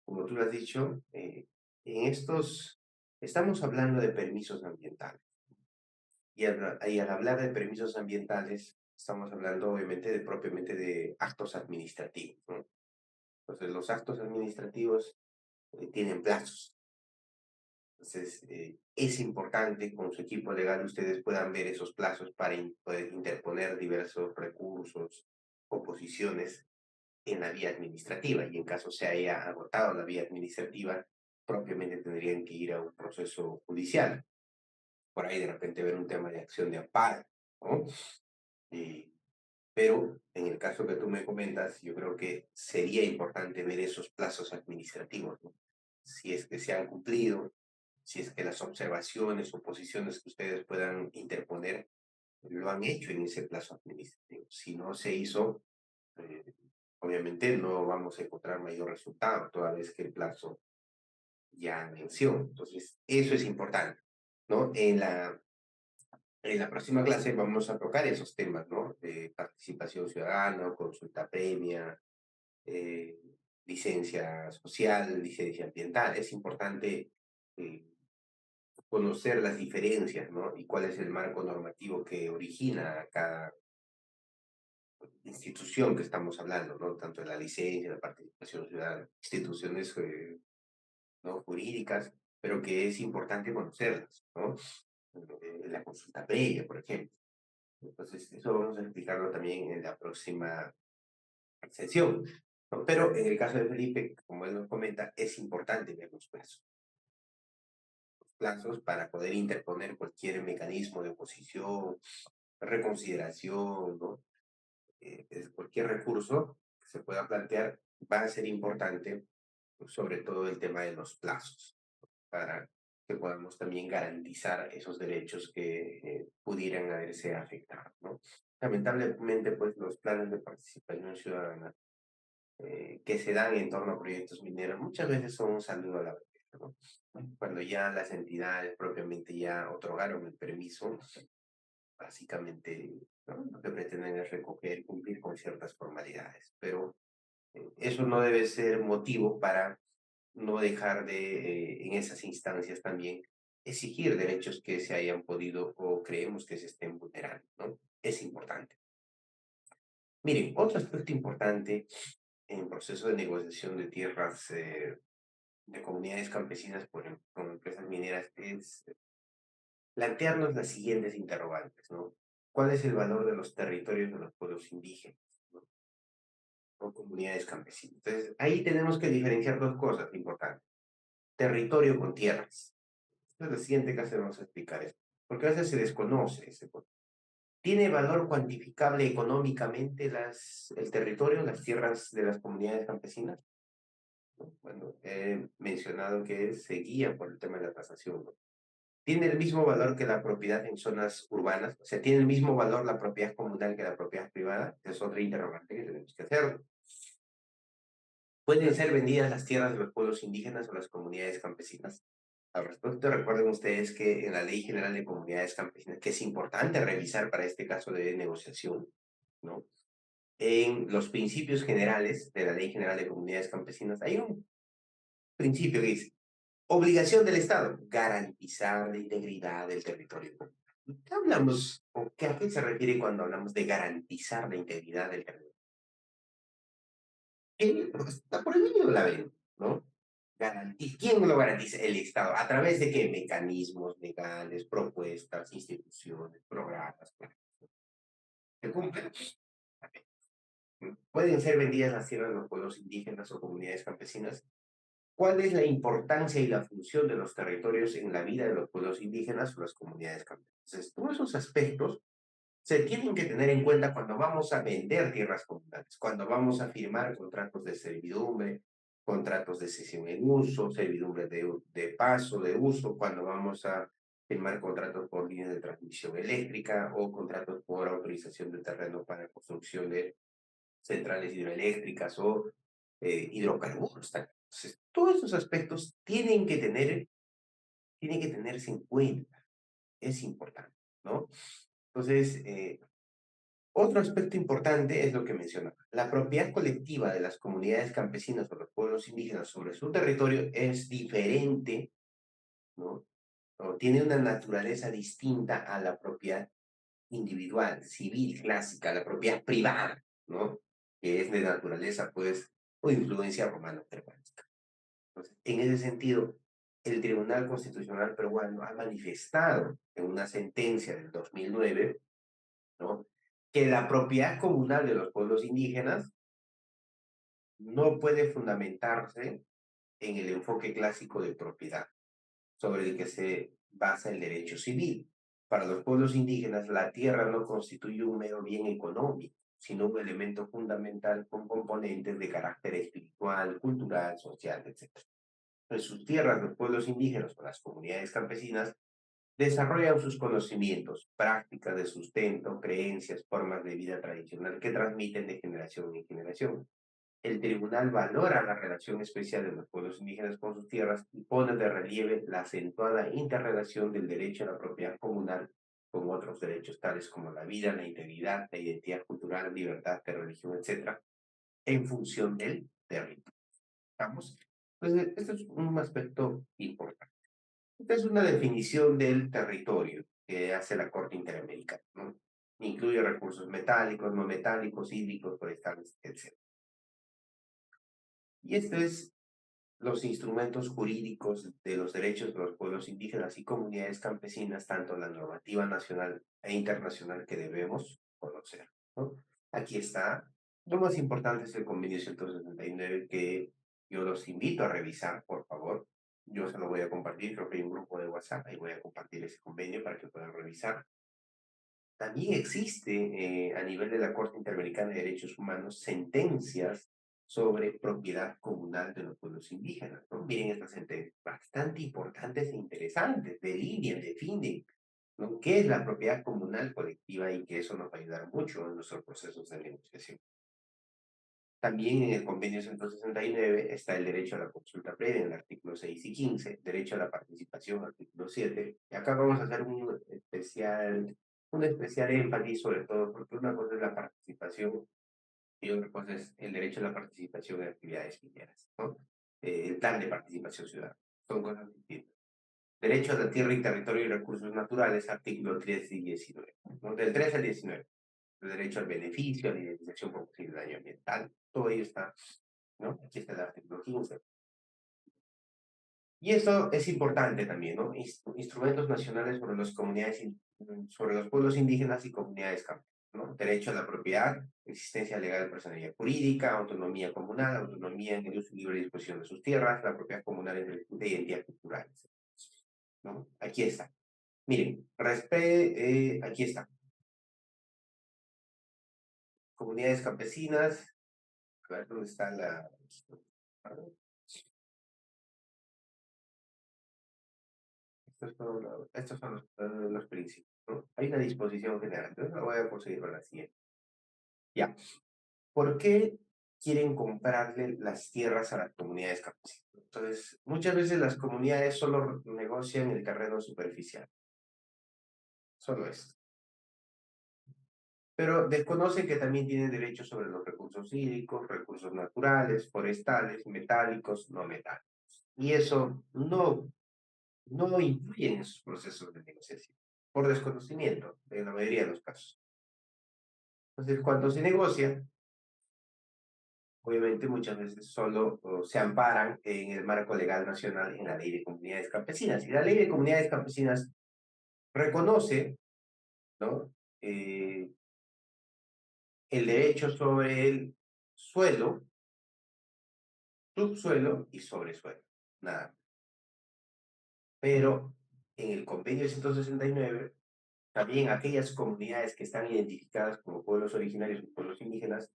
Como tú lo has dicho, en estos, estamos hablando de permisos ambientales. Y al hablar de permisos ambientales, estamos hablando obviamente de propiamente de actos administrativos, ¿no? Entonces, los actos administrativos tienen plazos. Entonces, es importante con su equipo legal ustedes puedan ver esos plazos para poder interponer diversos recursos, oposiciones en la vía administrativa. Y en caso se haya agotado la vía administrativa, propiamente tendrían que ir a un proceso judicial. Por ahí de repente ver un tema de acción de amparo, ¿no? Eh, pero en el caso que tú me comentas, yo creo que sería importante ver esos plazos administrativos, ¿no? Si es que se han cumplido, si es que las observaciones o posiciones que ustedes puedan interponer lo han hecho en ese plazo administrativo. Si no se hizo, eh, obviamente no vamos a encontrar mayor resultado, toda vez que el plazo ya venció. Entonces, eso es importante, ¿no? En la próxima clase vamos a tocar esos temas, ¿no? De participación ciudadana, consulta previa, eh, licencia social, licencia ambiental. Es importante eh, conocer las diferencias, ¿no? Y cuál es el marco normativo que origina cada institución que estamos hablando, ¿no? Tanto de la licencia, la participación ciudadana, instituciones ¿no? jurídicas, pero que es importante conocerlas, ¿no? La consulta previa, por ejemplo. Entonces, eso vamos a explicarlo también en la próxima sesión, ¿no? Pero en el caso de Felipe, como él nos comenta, es importante ver los plazos para poder interponer cualquier mecanismo de oposición, reconsideración, ¿no? Cualquier recurso que se pueda plantear va a ser importante, sobre todo el tema de los plazos, para que podamos también garantizar esos derechos que pudieran haberse afectado, ¿no? Lamentablemente, pues los planes de participación ciudadana que se dan en torno a proyectos mineros muchas veces son un saludo a la vez, ¿no? Cuando ya las entidades propiamente ya otorgaron el permiso, básicamente, ¿no? Lo que pretenden es recoger, cumplir con ciertas formalidades, pero eso no debe ser motivo para no dejar de, en esas instancias también, exigir derechos que se hayan podido o creemos que se estén vulnerando, ¿no? Es importante. Miren, otro aspecto importante en proceso de negociación de tierras de comunidades campesinas con empresas mineras es plantearnos las siguientes interrogantes, ¿no? ¿Cuál es el valor de los territorios de los pueblos indígenas, ¿no? O comunidades campesinas? Entonces, ahí tenemos que diferenciar dos cosas importantes. Territorio con tierras. Entonces, la siguiente clase vamos a explicar esto, porque a veces se desconoce ese punto. ¿Tiene valor cuantificable económicamente el territorio, las tierras de las comunidades campesinas? ¿No? Bueno, he mencionado que se guía por el tema de la tasación, ¿no? ¿Tiene el mismo valor que la propiedad en zonas urbanas? O sea, ¿tiene el mismo valor la propiedad comunal que la propiedad privada? Es otra interrogante que tenemos que hacer. ¿Pueden ser vendidas las tierras de los pueblos indígenas o las comunidades campesinas? Al respecto, recuerden ustedes que en la Ley General de Comunidades Campesinas, que es importante revisar para este caso de negociación, ¿no? En los principios generales de la Ley General de Comunidades Campesinas hay un principio que dice, obligación del Estado, garantizar la integridad del territorio. ¿Qué hablamos o qué, a qué se refiere cuando hablamos de garantizar la integridad del territorio? Está prohibido la ley, ¿no? ¿Quién lo garantiza? El Estado. ¿A través de qué? Mecanismos legales, propuestas, instituciones, programas. ¿Se cumplen? ¿Pueden ser vendidas las tierras de los pueblos indígenas o comunidades campesinas? ¿Cuál es la importancia y la función de los territorios en la vida de los pueblos indígenas o las comunidades campesinas? Entonces, todos esos aspectos se tienen que tener en cuenta cuando vamos a vender tierras comunales, cuando vamos a firmar contratos de servidumbre, contratos de cesión en uso, servidumbre de paso, de uso, cuando vamos a firmar contratos por líneas de transmisión eléctrica o contratos por autorización de terreno para construcción de centrales hidroeléctricas o hidrocarburos. Entonces, todos esos aspectos tienen que tenerse en cuenta. Es importante, ¿no? Entonces, otro aspecto importante es lo que mencionaba. La propiedad colectiva de las comunidades campesinas o los pueblos indígenas sobre su territorio es diferente, ¿no? O tiene una naturaleza distinta a la propiedad individual, civil, clásica, la propiedad privada, ¿no? Que es de naturaleza, pues, o influencia romano-germánica. Entonces, en ese sentido, el Tribunal Constitucional peruano ha manifestado en una sentencia del 2009, ¿no? Que la propiedad comunal de los pueblos indígenas no puede fundamentarse en el enfoque clásico de propiedad, sobre el que se basa el derecho civil. Para los pueblos indígenas, la tierra no constituye un mero bien económico, sino un elemento fundamental con componentes de carácter espiritual, cultural, social, etc. En sus tierras, los pueblos indígenas o las comunidades campesinas desarrollan sus conocimientos, prácticas de sustento, creencias, formas de vida tradicional que transmiten de generación en generación. El tribunal valora la relación especial de los pueblos indígenas con sus tierras y pone de relieve la acentuada interrelación del derecho a la propiedad comunal con otros derechos tales como la vida, la integridad, la identidad cultural, libertad de religión, etcétera, en función del territorio. ¿Estamos? Entonces, esto es un aspecto importante. Esta es una definición del territorio que hace la Corte Interamericana, ¿no? Incluye recursos metálicos, no metálicos, hídricos, forestales, etc. Y esto es los instrumentos jurídicos de los derechos de los pueblos indígenas y comunidades campesinas, tanto la normativa nacional e internacional que debemos conocer, ¿no? Aquí está. Lo más importante es el convenio 169 que yo los invito a revisar, por favor. Yo se lo voy a compartir, creo que hay un grupo de WhatsApp, ahí voy a compartir ese convenio para que puedan revisar. También existe a nivel de la Corte Interamericana de Derechos Humanos sentencias sobre propiedad comunal de los pueblos indígenas, ¿no? Miren estas sentencias, bastante importantes e interesantes, delinean, definen, ¿no? ¿Qué es la propiedad comunal colectiva y que eso nos va a ayudar mucho en nuestros procesos de negociación? También en el convenio 169 está el derecho a la consulta previa en el artículo 6 y 15, derecho a la participación, artículo 7. Y acá vamos a hacer un especial énfasis sobre todo, porque una cosa es la participación y otra cosa es el derecho a la participación en actividades mineras, ¿no? El plan de participación ciudadana. Son cosas distintas. Derecho a la tierra y territorio y recursos naturales, artículo 13 y 19. ¿No? Del 13 al 19. El derecho al beneficio, a la indemnización por posible daño ambiental, todo ello está, ¿no? Aquí está el artículo 15. Y eso es importante también, ¿no? Instrumentos nacionales sobre las comunidades, sobre los pueblos indígenas y comunidades campesinas, ¿no? Derecho a la propiedad, existencia legal de personalidad jurídica, autonomía comunal, autonomía en el uso y libre disposición de sus tierras, la propiedad comunal de identidad cultural, ¿no? Aquí está. Miren, aquí está. Comunidades campesinas, a ver dónde está la... Estos son los principios, ¿no? Hay una disposición general, entonces lo voy a conseguir para la siguiente. Ya. ¿Por qué quieren comprarle las tierras a las comunidades campesinas? Entonces, muchas veces las comunidades solo negocian el terreno superficial, solo eso. Pero desconocen que también tienen derechos sobre los recursos hídricos, recursos naturales, forestales, metálicos, no metálicos. Y eso no influye en sus procesos de negociación, por desconocimiento, en la mayoría de los casos. Entonces, cuando se negocia, obviamente muchas veces solo se amparan en el marco legal nacional en la ley de comunidades campesinas. Y la ley de comunidades campesinas reconoce, ¿no? Eh, el derecho sobre el suelo, subsuelo y sobresuelo. Nada. Pero en el convenio 169, también aquellas comunidades que están identificadas como pueblos originarios o pueblos indígenas,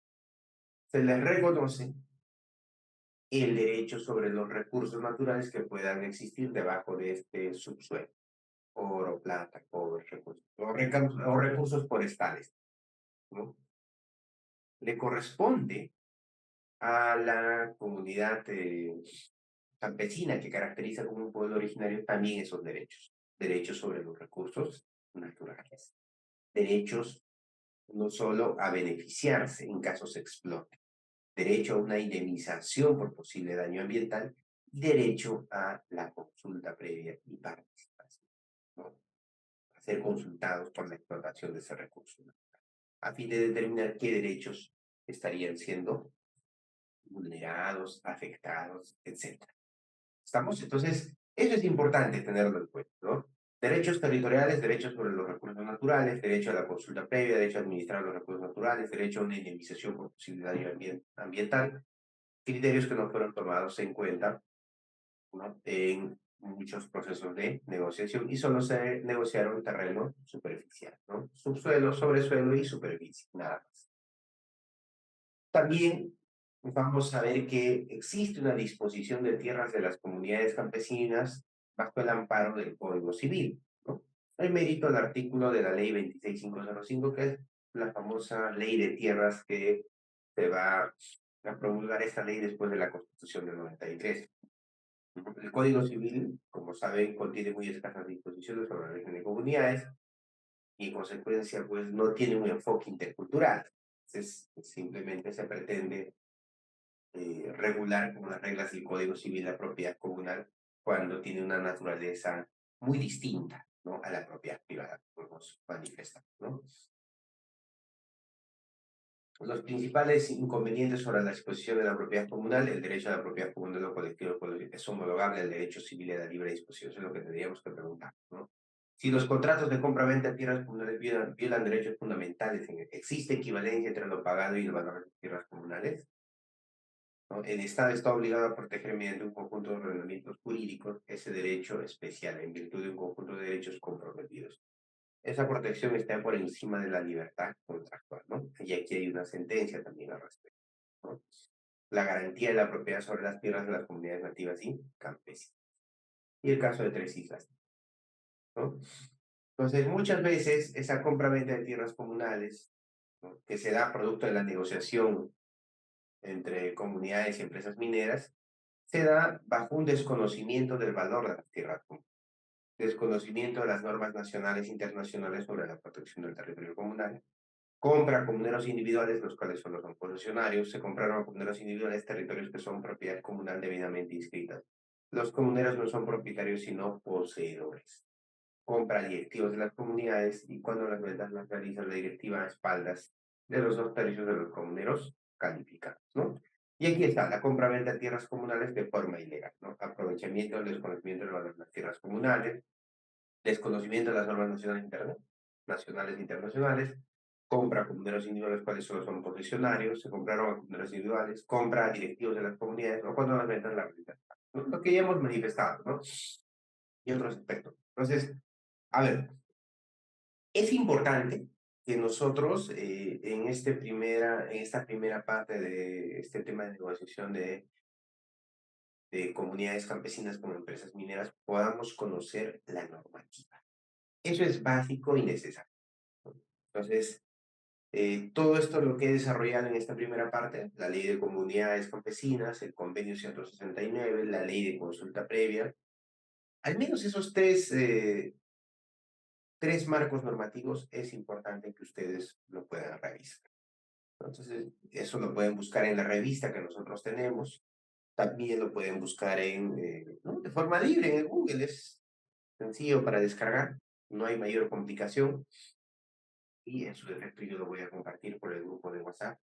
se les reconoce el derecho sobre los recursos naturales que puedan existir debajo de este subsuelo. Oro, plata, cobre, recursos, o recursos forestales, ¿no? Le corresponde a la comunidad campesina que caracteriza como un pueblo originario también esos derechos. Derechos sobre los recursos naturales. Derechos no solo a beneficiarse en caso se explote. Derecho a una indemnización por posible daño ambiental y derecho a la consulta previa y participación, ¿no? A ser consultados por la explotación de ese recurso, ¿no? A fin de determinar qué derechos estarían siendo vulnerados, afectados, etcétera. ¿Estamos? Entonces, eso es importante tenerlo en cuenta, ¿no? Derechos territoriales, derechos sobre los recursos naturales, derecho a la consulta previa, derecho a administrar los recursos naturales, derecho a una indemnización por posible daño ambiental, criterios que no fueron tomados en cuenta, ¿no? En muchos procesos de negociación y solo se negociaron terreno superficial, ¿no? Subsuelo, sobresuelo y superficie, nada más. También vamos a ver que existe una disposición de tierras de las comunidades campesinas bajo el amparo del Código Civil, ¿no? El mérito del artículo de la Ley 26505, que es la famosa ley de tierras que se va a promulgar esta ley después de la Constitución del 93. El Código Civil, como saben, contiene muy escasas disposiciones sobre la régimen de comunidades y en consecuencia pues no tiene un enfoque intercultural. Entonces simplemente se pretende regular con las reglas del Código Civil la propiedad comunal cuando tiene una naturaleza muy distinta, ¿no? A la propiedad privada, como hemos manifestado, ¿no? Los principales inconvenientes sobre la exposición de la propiedad comunal: el derecho a la propiedad comunal o colectivo es homologable al derecho civil y a la libre disposición. Eso es lo que tendríamos que preguntar, ¿no? Si los contratos de compra-venta de tierras comunales violan derechos fundamentales, ¿existe equivalencia entre lo pagado y el valor de las tierras comunales? ¿No? El Estado está obligado a proteger mediante un conjunto de ordenamientos jurídicos ese derecho especial en virtud de un conjunto de derechos comprometidos. Esa protección está por encima de la libertad contractual, ¿no? Y aquí hay una sentencia también al respecto, ¿no? La garantía de la propiedad sobre las tierras de las comunidades nativas y campesinas. Y el caso de Tres Islas, ¿no? Entonces, muchas veces esa compra-venta de tierras comunales, ¿no?, que se da producto de la negociación entre comunidades y empresas mineras, se da bajo un desconocimiento del valor de las tierras comunales, desconocimiento de las normas nacionales e internacionales sobre la protección del territorio comunal, compra comuneros individuales, los cuales solo son posesionarios. Se compraron a comuneros individuales territorios que son propiedad comunal debidamente inscritas. Los comuneros no son propietarios, sino poseedores. Compra directivos de las comunidades, y cuando las ventas las realiza la directiva a espaldas de los 2/3 de los comuneros calificados, ¿no? Y aquí está la compra-venta de tierras comunales de forma ilegal, ¿no? Aprovechamiento del desconocimiento del valor de las tierras comunales, desconocimiento de las normas nacionales e internacionales, compra a comuneros individuales cuales solo son posesionarios, se compraron a comuneros individuales, compra a directivos de las comunidades, o cuando las ventas la realidad, ¿no? Lo que ya hemos manifestado, ¿no? Y otros aspectos. Entonces, a ver, es importante que nosotros en esta primera parte de este tema de negociación de comunidades campesinas como empresas mineras podamos conocer la normativa. Eso es básico y necesario, ¿no? Entonces, todo esto lo que he desarrollado en esta primera parte: la ley de comunidades campesinas, el convenio 169, la ley de consulta previa, al menos esos tres marcos normativos es importante que ustedes lo puedan revisar. Entonces, eso lo pueden buscar en la revista que nosotros tenemos. También lo pueden buscar ¿no?, de forma libre en el Google. Es sencillo para descargar, no hay mayor complicación. Y en su defecto yo lo voy a compartir por el grupo de WhatsApp.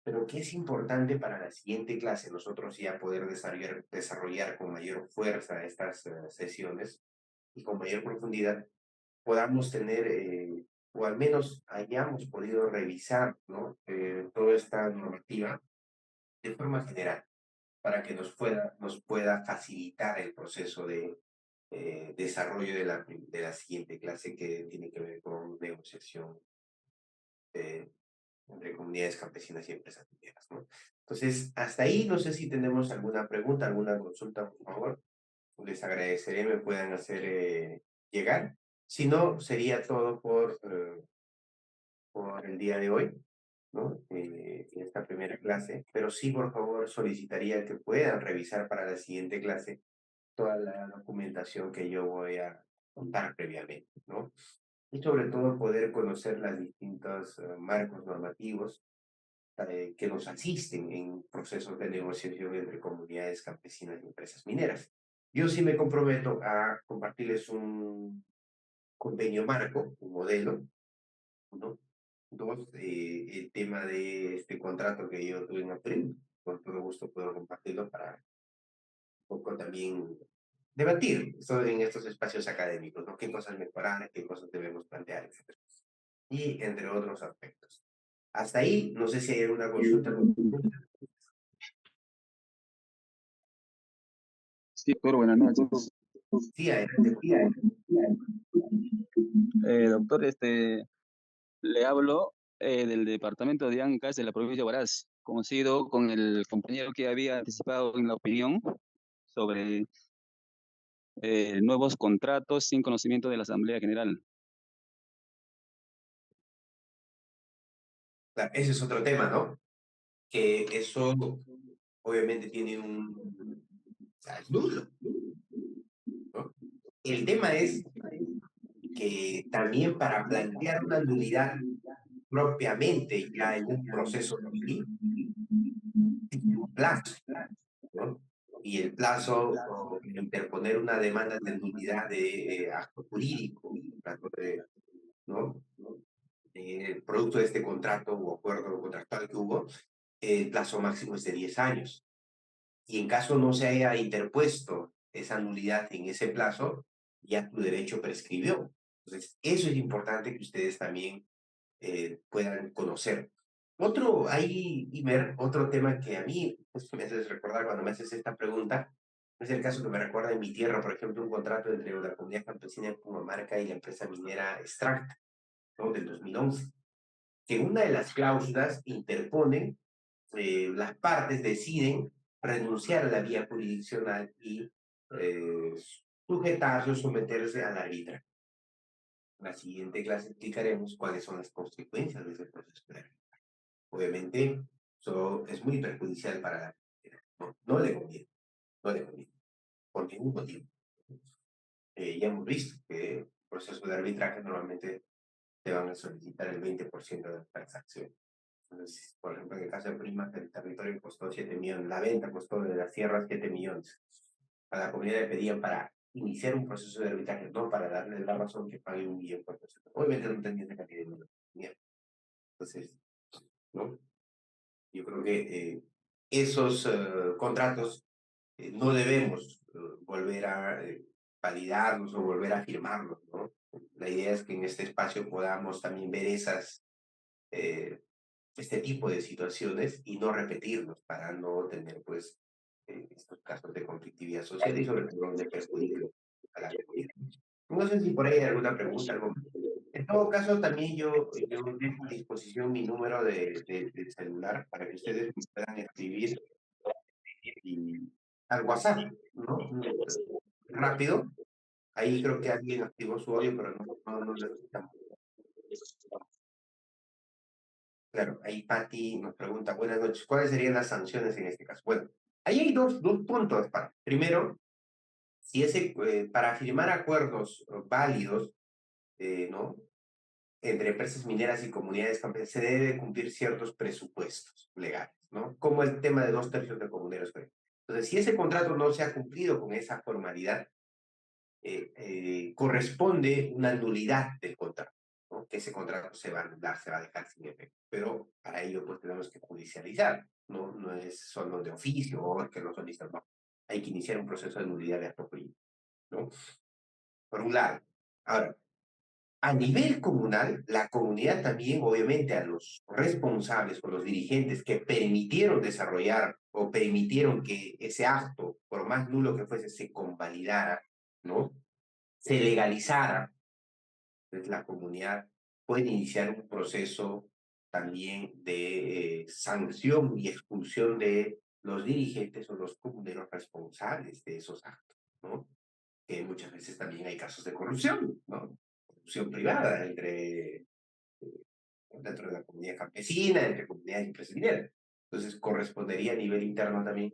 Pero que es importante para la siguiente clase nosotros ya poder desarrollar con mayor fuerza estas sesiones y con mayor profundidad, podamos tener, o al menos hayamos podido revisar, ¿no?, toda esta normativa de forma general, para que nos pueda facilitar el proceso de desarrollo de la siguiente clase, que tiene que ver con negociación eh, entre comunidades campesinas y empresas mineras, ¿no? Entonces, hasta ahí, no sé si tenemos alguna pregunta, alguna consulta, por favor. Les agradecería me puedan hacer llegar. Si no, sería todo por el día de hoy, ¿no? En esta primera clase. Pero sí, por favor, solicitaría que puedan revisar para la siguiente clase toda la documentación que yo voy a contar previamente, ¿no? Y sobre todo poder conocer los distintos marcos normativos que nos asisten en procesos de negociación entre comunidades campesinas y empresas mineras. Yo sí me comprometo a compartirles un convenio marco, un modelo, ¿no? Dos, el tema de este contrato que yo tuve en abril. Con todo gusto puedo compartirlo para un poco también debatir en estos espacios académicos, ¿no? Qué cosas mejorar, qué cosas debemos plantear, etcétera. Y entre otros aspectos. Hasta ahí, no sé si hay alguna consulta. Sí, doctor, buenas noches. Sí, adelante, por favor. Doctor, le hablo del departamento de Ancash de la provincia de Huaraz. Coincido con el compañero que había anticipado en la opinión sobre nuevos contratos sin conocimiento de la Asamblea General. Claro, ese es otro tema, ¿no? Que eso obviamente tiene o sea, es nulo, ¿no? El tema es que también para plantear una nulidad propiamente ya en un proceso civil, tiene un plazo, ¿no? Y el plazo para interponer una demanda de nulidad de acto jurídico, plazo ¿no?, producto de este contrato o acuerdo contractual que hubo, el plazo máximo es de 10 años. Y en caso no se haya interpuesto esa nulidad en ese plazo, ya tu derecho prescribió. Entonces, eso es importante que ustedes también puedan conocer. Otro tema que a mí pues, me haces recordar cuando me haces esta pregunta, es el caso que me recuerda en mi tierra, por ejemplo, un contrato entre la comunidad campesina de Pumamarca y la empresa minera Extract, ¿no? Del 2011, que una de las cláusulas interponen, las partes deciden renunciar a la vía jurisdiccional y eh, sujetarse o someterse al arbitraje. En la siguiente clase explicaremos cuáles son las consecuencias de ese proceso de arbitraje. Obviamente, eso es muy perjudicial para la comunidad. No, no le conviene, no le conviene, por ningún motivo. Ya hemos visto que el proceso de arbitraje normalmente te van a solicitar el 20% de la transacción. Entonces, por ejemplo, en el caso de Primas, el territorio costó 7 millones, la venta costó de las tierras 7 millones. A la comunidad le pedían para iniciar un proceso de arbitraje, no para darle la razón que pague 1.000.000 por ciento. Obviamente no tenía esa cantidad de dinero. Entonces, ¿no? Yo creo que esos contratos no debemos volver a validarlos o volver a firmarlos, ¿no? La idea es que en este espacio podamos también ver eh, este tipo de situaciones y no repetirlos para no tener, pues, estos casos de conflictividad social y sobre todo de perjuicio a la comunidad. No sé si por ahí hay alguna pregunta, algo más. En todo caso, también yo dejo a disposición mi número de celular para que ustedes puedan escribir y, al WhatsApp, ¿no? Rápido. Ahí creo que alguien activó su audio, pero no lo escuchamos. Claro, ahí Patti nos pregunta, buenas noches, ¿cuáles serían las sanciones en este caso? Bueno, ahí hay dos puntos, Patti. Primero, si para firmar acuerdos válidos, ¿no? Entre empresas mineras y comunidades campesinas se debe cumplir ciertos presupuestos legales, ¿no? Como el tema de 2/3 de comuneros. Entonces, si ese contrato no se ha cumplido con esa formalidad, corresponde una nulidad del contrato, ¿no? Que ese contrato se va a anular, se va a dejar sin efecto. Pero para ello, pues tenemos que judicializar, ¿no? No es solo de oficio o es que los solistas, no. Hay que iniciar un proceso de nulidad de acto jurídico, ¿no? Por un lado. Ahora, a nivel comunal, la comunidad también, obviamente, a los responsables o los dirigentes que permitieron desarrollar o permitieron que ese acto, por más nulo que fuese, se convalidara, ¿no? Se legalizara, pues la comunidad puede iniciar un proceso también de sanción y expulsión de los dirigentes o los comuneros responsables de esos actos, ¿no? Que muchas veces también hay casos de corrupción, ¿no? Corrupción privada dentro de la comunidad campesina, entre comunidades y empresas mineras. Entonces, correspondería a nivel interno también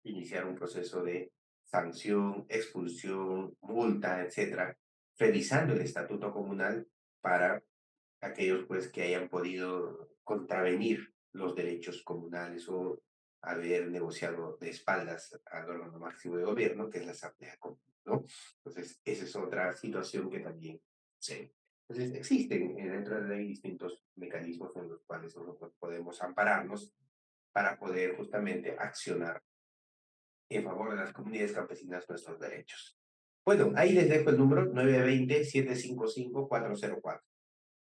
iniciar un proceso de sanción, expulsión, multa, etcétera, revisando el estatuto comunal para aquellos pues que hayan podido contravenir los derechos comunales o haber negociado de espaldas al órgano máximo de gobierno, que es la Asamblea Común, ¿no? Entonces, esa es otra situación que también se... Entonces, existen dentro de la ley distintos mecanismos en los cuales nosotros podemos ampararnos para poder justamente accionar en favor de las comunidades campesinas nuestros derechos. Bueno, ahí les dejo el número 920-755-404.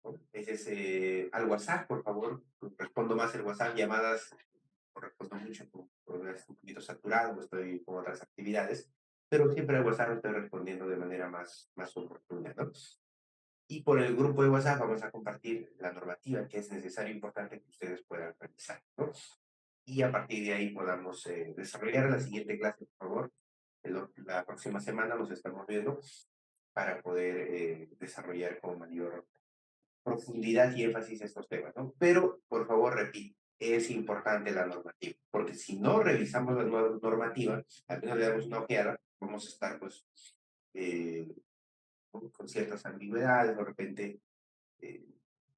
¿No? Ese es al WhatsApp, por favor. Respondo más el WhatsApp, llamadas, no respondo mucho porque es un poquito saturado, estoy con otras actividades, pero siempre al WhatsApp estoy respondiendo de manera más oportuna, ¿no? Y por el grupo de WhatsApp vamos a compartir la normativa que es necesario e importante que ustedes puedan revisar, ¿no? Y a partir de ahí podamos desarrollar la siguiente clase, por favor. La próxima semana nos estamos viendo para poder desarrollar con mayor profundidad y énfasis estos temas, ¿no? Pero, por favor, repito, es importante la normativa, porque si no revisamos la normativa, apenas le damos una ojeada, vamos a estar, pues, eh, con ciertas ambigüedades, de repente, eh,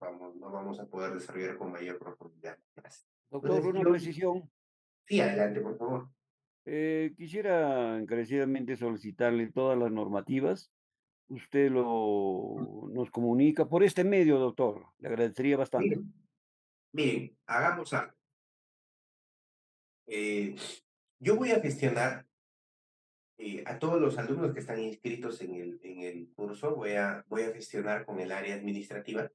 no vamos a poder desarrollar con mayor profundidad. Gracias. Doctor, Entonces, una precisión. sí, adelante, por favor. Quisiera encarecidamente solicitarle todas las normativas usted nos comunica por este medio, doctor. Le agradecería bastante. Miren, hagamos algo. Yo voy a gestionar a todos los alumnos que están inscritos en el curso, voy a gestionar con el área administrativa.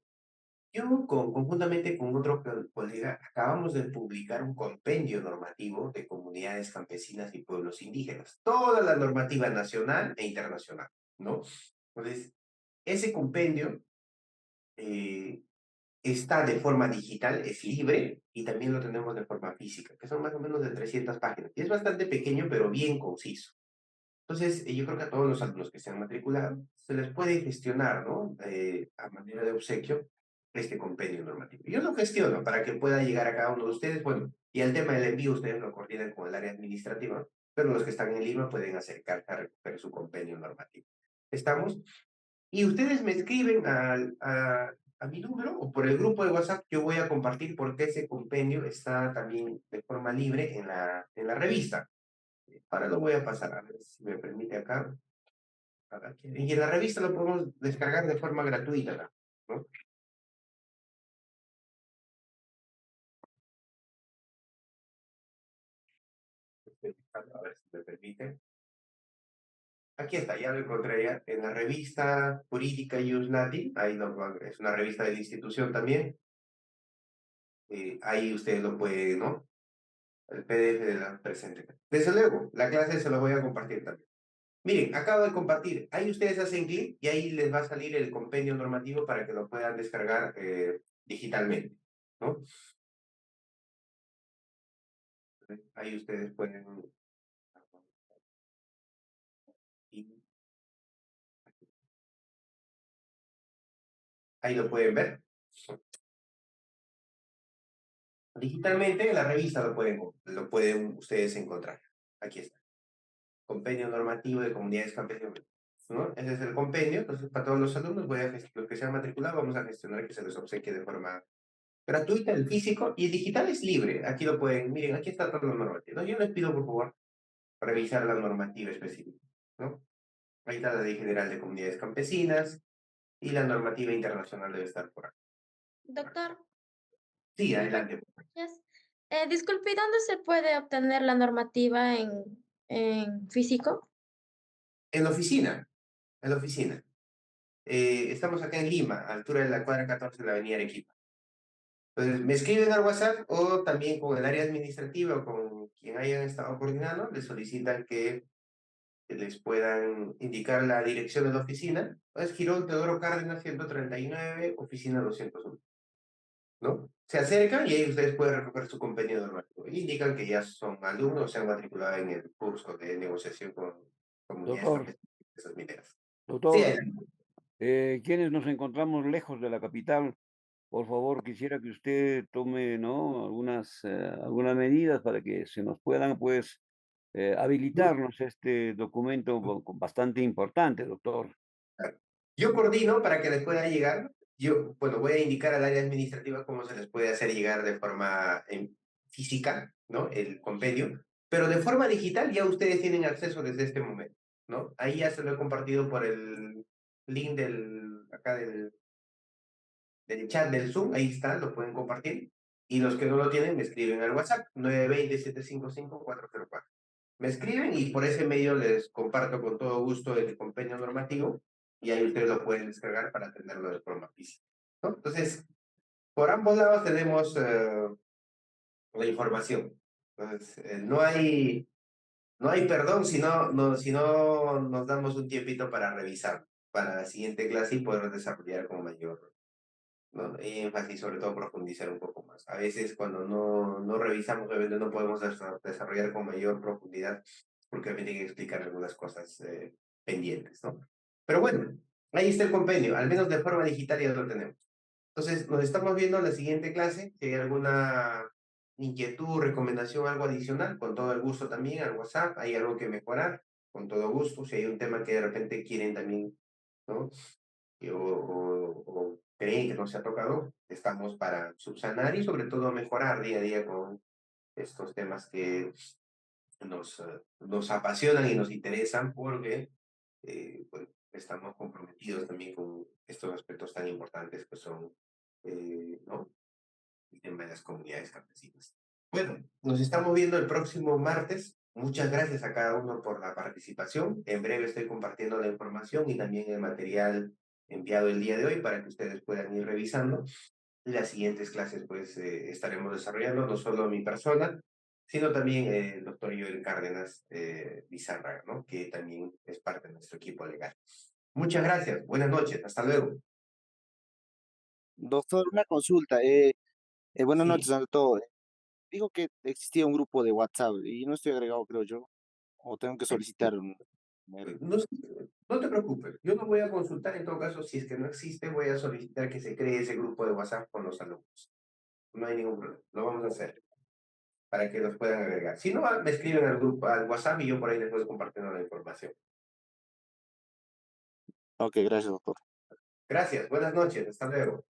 Yo, conjuntamente con otro colega, acabamos de publicar un compendio normativo de comunidades campesinas y pueblos indígenas. Toda la normativa nacional e internacional, ¿no? Entonces, ese compendio eh, está de forma digital, es libre, y también lo tenemos de forma física, que son más o menos de 300 páginas. Y es bastante pequeño, pero bien conciso. Entonces, yo creo que a todos los alumnos que se han matriculado se les puede gestionar, ¿no? A manera de obsequio, este compendio normativo. Yo lo gestiono para que pueda llegar a cada uno de ustedes. Bueno, y el tema del envío, ustedes lo coordinan con el área administrativa, pero los que están en Lima pueden acercarse a recoger su compendio normativo. ¿Estamos? Y ustedes me escriben a mi número o por el grupo de WhatsApp, yo voy a compartir porque ese compendio está también de forma libre en la revista. Ahora lo voy a pasar, a ver si me permite acá. Y en la revista lo podemos descargar de forma gratuita, ¿no? A ver si me permite. Aquí está, ya lo encontré ya. En la revista jurídica Nati, ahí es una revista de la institución también. Ahí ustedes lo pueden, ¿no? El PDF de la presente. Desde luego, la clase se lo voy a compartir también. Miren, acabo de compartir. Ahí ustedes hacen clic y ahí les va a salir el compendio normativo para que lo puedan descargar digitalmente, ¿no? Ahí ustedes pueden... Ahí lo pueden ver. Digitalmente en la revista lo pueden ustedes encontrar. Aquí está. Compendio normativo de comunidades campesinas, ¿no? Ese es el compendio. Entonces, para todos los alumnos, los que se han matriculado, vamos a gestionar que se les obsequie de forma gratuita el físico, y el digital es libre. Aquí lo pueden, miren, aquí está todo lo normativo, ¿no? Yo les pido, por favor, revisar la normativa específica, ¿no? Ahí está la Ley General de Comunidades Campesinas y la normativa internacional debe estar por aquí. Doctor, Sí, adelante. yes. Disculpe, ¿y dónde se puede obtener la normativa en físico? En la oficina, en la oficina. Estamos acá en Lima, a altura de la cuadra 14 de la avenida Arequipa. Entonces, me escriben al WhatsApp o también con el área administrativa o con quien hayan estado coordinando, les solicitan que les puedan indicar la dirección de la oficina. Es Girón Teodoro Cárdenas 139, oficina 201, ¿no? Se acercan y ahí ustedes pueden recoger su compendio normativo. Indican que ya son alumnos, se han matriculado en el curso de negociación con comunidades Doctor, campesinas mineras. Sí, doctor, adelante. quienes nos encontramos lejos de la capital, por favor, quisiera que usted tome, ¿no? Algunas medidas para que se nos puedan, pues, habilitarnos este documento bastante importante, doctor. Yo coordino para que les pueda llegar. Yo, bueno, voy a indicar al área administrativa cómo se les puede hacer llegar de forma física, ¿no? El compendio, pero de forma digital ya ustedes tienen acceso desde este momento, ¿no? Ahí ya se lo he compartido por el link acá del chat del Zoom, ahí está, lo pueden compartir. Y los que no lo tienen me escriben al WhatsApp, 920-755-404. Me escriben y por ese medio les comparto con todo gusto el compendio normativo y ahí ustedes lo pueden descargar para tenerlo de forma física, ¿no? Entonces, por ambos lados tenemos la información. Entonces, no hay perdón si no nos damos un tiempito para revisar para la siguiente clase y poder desarrollar con mayor, ¿no? énfasis, sobre todo profundizar un poco más. A veces cuando no revisamos, obviamente no podemos desarrollar con mayor profundidad porque me tienen que explicar algunas cosas pendientes, ¿no? Pero bueno, ahí está el compendio, al menos de forma digital ya lo tenemos. Entonces, nos estamos viendo en la siguiente clase. Si hay alguna inquietud, recomendación, algo adicional, con todo el gusto también al WhatsApp, hay algo que mejorar, con todo gusto. Si hay un tema que de repente quieren también, ¿no? O creen que no se ha tocado, estamos para subsanar y sobre todo mejorar día a día con estos temas que nos apasionan y nos interesan porque pues, estamos comprometidos también con estos aspectos tan importantes que son, ¿no? El tema de las comunidades campesinas. Bueno, nos estamos viendo el próximo martes. Muchas gracias a cada uno por la participación. En breve estoy compartiendo la información y también el material enviado el día de hoy para que ustedes puedan ir revisando. Las siguientes clases, pues, estaremos desarrollando no solo mi persona, sino también el doctor Joel Cárdenas Bizarra, ¿no? Que también es parte de nuestro equipo legal. Muchas gracias. Buenas noches. Hasta luego. Doctor, una consulta. Buenas Sí. noches, ante todo. Dijo que existía un grupo de WhatsApp y no estoy agregado, creo yo. O tengo que solicitar un... No, no te preocupes, yo no voy a consultar en todo caso, si es que no existe, voy a solicitar que se cree ese grupo de WhatsApp con los alumnos. No hay ningún problema, lo vamos a hacer para que los puedan agregar. Si no, me escriben al grupo, al WhatsApp y yo por ahí les voy compartiendo la información. Ok, gracias, doctor. Gracias, buenas noches, hasta luego.